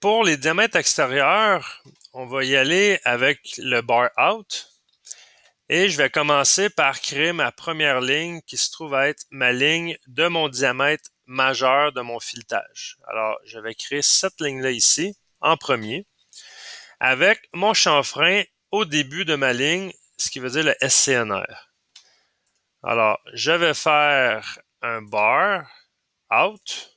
Pour les diamètres extérieurs, on va y aller avec le bar out. Et je vais commencer par créer ma première ligne qui se trouve être ma ligne de mon diamètre majeur de mon filetage. Alors, je vais créer cette ligne-là ici, en premier, avec mon chanfrein au début de ma ligne, ce qui veut dire le SCNR. Alors, je vais faire un bar out.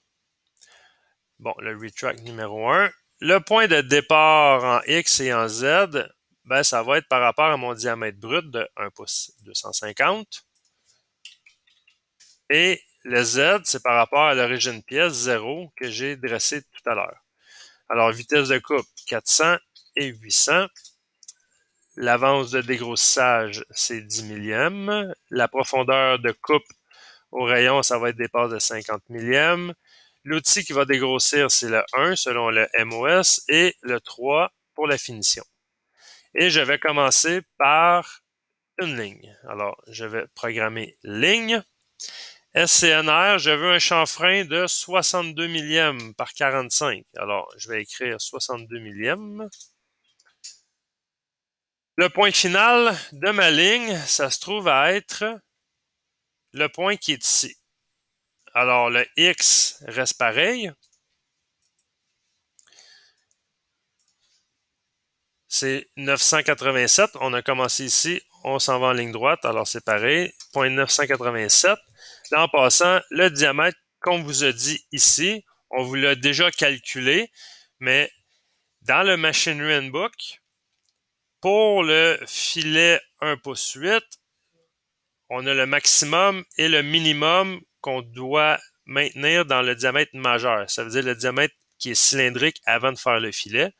Bon, le retract numéro 1. Le point de départ en X et en Z, ben, ça va être par rapport à mon diamètre brut de 1 pouce 250. Et le Z, c'est par rapport à l'origine pièce 0 que j'ai dressé tout à l'heure. Alors, vitesse de coupe 400 et 800. L'avance de dégrossissage, c'est 10 millièmes. La profondeur de coupe au rayon, ça va être des passes de 50 millièmes. L'outil qui va dégrossir, c'est le 1 selon le MOS et le 3 pour la finition. Et je vais commencer par une ligne. Alors, je vais programmer ligne. SCNR, je veux un chanfrein de 62 millièmes par 45. Alors, je vais écrire 62 millièmes. Le point final de ma ligne, ça se trouve à être le point qui est ici. Alors, le X reste pareil. C'est 987. On a commencé ici, on s'en va en ligne droite, alors c'est pareil. Point 987. Là, en passant, le diamètre qu'on vous a dit ici, on vous l'a déjà calculé, mais dans le Machinery Handbook, pour le filet 1 pouce 8, on a le maximum et le minimum qu'on doit maintenir dans le diamètre majeur. Ça veut dire le diamètre qui est cylindrique avant de faire le filet.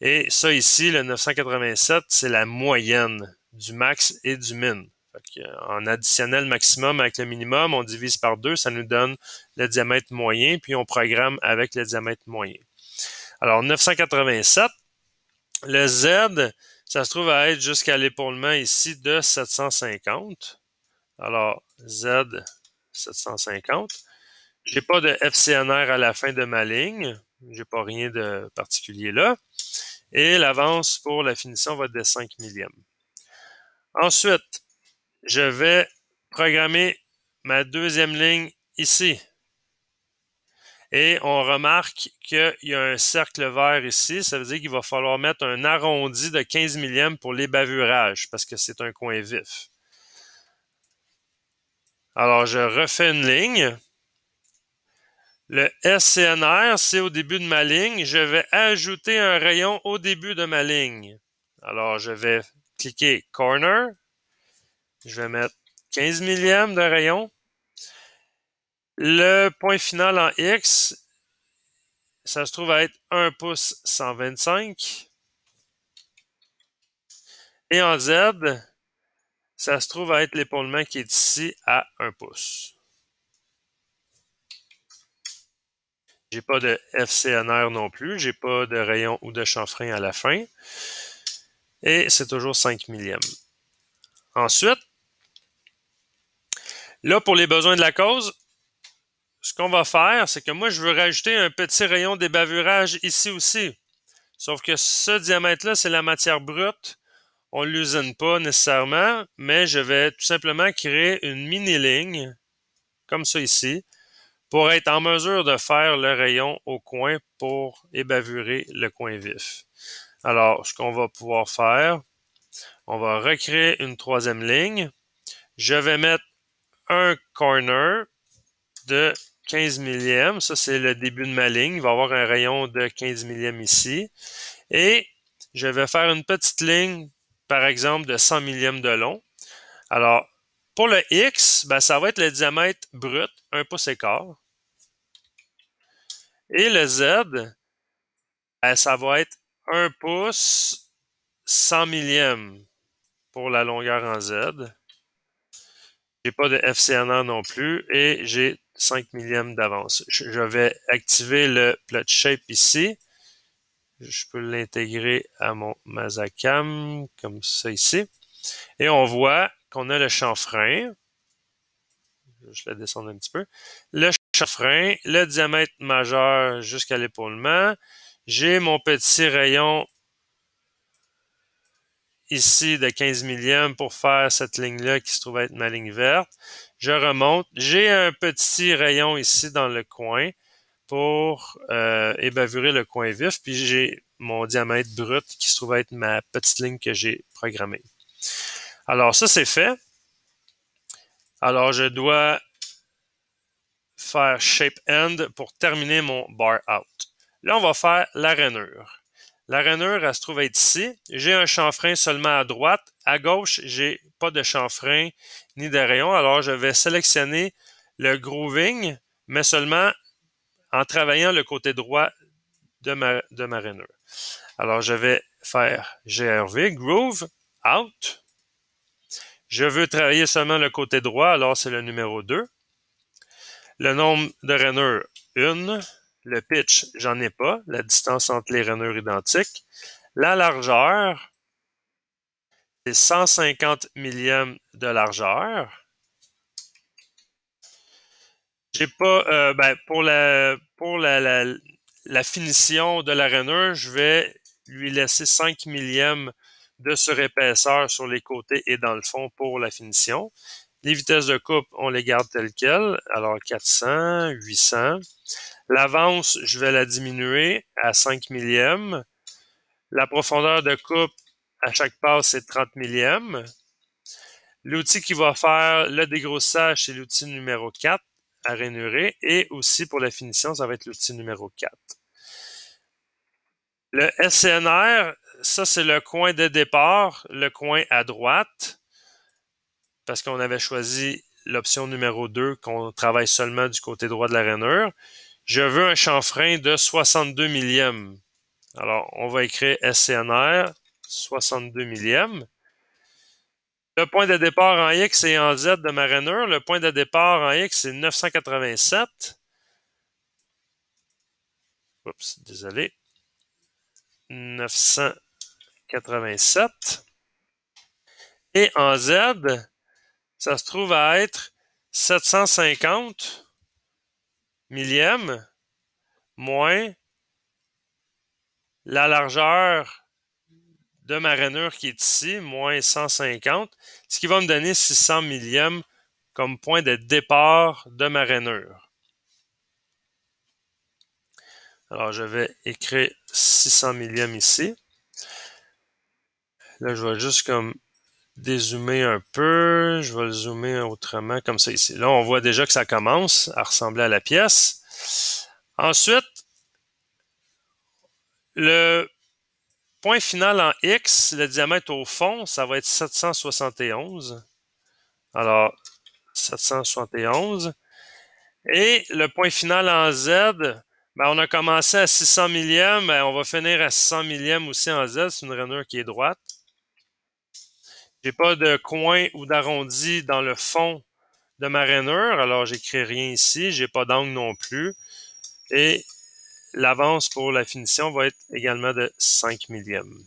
Et ça ici, le 987, c'est la moyenne du max et du min. En additionnel maximum avec le minimum, on divise par 2, ça nous donne le diamètre moyen, puis on programme avec le diamètre moyen. Alors, 987, le Z, ça se trouve à être jusqu'à l'épaulement ici de 750. Alors, Z, 750. J'ai pas de FCNR à la fin de ma ligne. J'ai pas rien de particulier là. Et l'avance pour la finition va être de 5 millièmes. Ensuite, je vais programmer ma deuxième ligne ici. Et on remarque qu'il y a un cercle vert ici. Ça veut dire qu'il va falloir mettre un arrondi de 15 millièmes pour les bavurages parce que c'est un coin vif. Alors, je refais une ligne. Le SCNR, c'est au début de ma ligne. Je vais ajouter un rayon au début de ma ligne. Alors, je vais cliquer Corner. Je vais mettre 15 millièmes de rayon. Le point final en X, ça se trouve à être 1 pouce 125. Et en Z, ça se trouve à être l'épaulement qui est ici à 1 pouce. J'ai pas de FCNR non plus. J'ai pas de rayon ou de chanfrein à la fin. Et c'est toujours 5 millièmes. Ensuite, là, pour les besoins de la cause, ce qu'on va faire, c'est que moi, je veux rajouter un petit rayon débavurage ici aussi. Sauf que ce diamètre-là, c'est la matière brute. On ne l'usine pas nécessairement, mais je vais tout simplement créer une mini-ligne, comme ça ici, pour être en mesure de faire le rayon au coin pour ébavurer le coin vif. Alors, ce qu'on va pouvoir faire, on va recréer une troisième ligne. Je vais mettre un corner de 15 millièmes. Ça, c'est le début de ma ligne. Il va y avoir un rayon de 15 millièmes ici. Et je vais faire une petite ligne, par exemple, de 100 millièmes de long. Alors, pour le X, ben, ça va être le diamètre brut, 1 pouce et quart. Et le Z, ben, ça va être 1 pouce 100 millièmes pour la longueur en Z. J'ai pas de FCNR non plus et j'ai 5 millièmes d'avance. Je vais activer le plot shape ici. Je peux l'intégrer à mon Mazzacam comme ça ici. Et on voit qu'on a le chanfrein. Je le descends un petit peu. Le chanfrein, le diamètre majeur jusqu'à l'épaulement. J'ai mon petit rayon ici de 15 millièmes pour faire cette ligne-là qui se trouve être ma ligne verte. Je remonte. J'ai un petit rayon ici dans le coin pour ébavurer le coin vif. Puis j'ai mon diamètre brut qui se trouve être ma petite ligne que j'ai programmée. Alors ça, c'est fait. Alors je dois faire Shape End pour terminer mon Bar Out. Là, on va faire la rainure. La rainure, elle se trouve être ici. J'ai un chanfrein seulement à droite. À gauche, j'ai pas de chanfrein ni de rayon. Alors, je vais sélectionner le grooving, mais seulement en travaillant le côté droit de ma rainure. Alors, je vais faire GRV, Groove, Out. Je veux travailler seulement le côté droit, alors c'est le numéro 2. Le nombre de rainures, 1. Le pitch, j'en ai pas. La distance entre les rainures identiques. La largeur, c'est 150 millièmes de largeur. J'ai pas, pour la finition de la rainure, je vais lui laisser 5 millièmes de surépaisseur sur les côtés et dans le fond pour la finition. Les vitesses de coupe, on les garde telles quelles. Alors 400, 800. L'avance, je vais la diminuer à 5 millièmes. La profondeur de coupe, à chaque passe, c'est 30 millièmes. L'outil qui va faire le dégrossage, c'est l'outil numéro 4 à rainurer. Et aussi pour la finition, ça va être l'outil numéro 4. Le SCNR, ça c'est le coin de départ, le coin à droite, parce qu'on avait choisi l'option numéro 2, qu'on travaille seulement du côté droit de la rainure. Je veux un chanfrein de 62 millièmes. Alors, on va écrire SCNR 62 millièmes. Le point de départ en X et en Z de ma rainure. Le point de départ en X, c'est 987. Oups, désolé. 987. Et en Z, ça se trouve à être 750 millièmes moins la largeur de ma rainure qui est ici, moins 150, ce qui va me donner 600 millièmes comme point de départ de ma rainure. Alors, je vais écrire 600 millièmes ici. Là, je vais juste comme dézoomer un peu. Je vais le zoomer autrement, comme ça ici. Là, on voit déjà que ça commence à ressembler à la pièce. Ensuite, le point final en X, le diamètre au fond, ça va être 771. Alors, 771. Et le point final en Z, on a commencé à 600 millièmes, on va finir à 600 millièmes aussi en Z. C'est une rainure qui est droite. J'ai pas de coin ou d'arrondi dans le fond de ma rainure, alors j'écris rien ici. J'ai pas d'angle non plus. Et l'avance pour la finition va être également de 5 millièmes.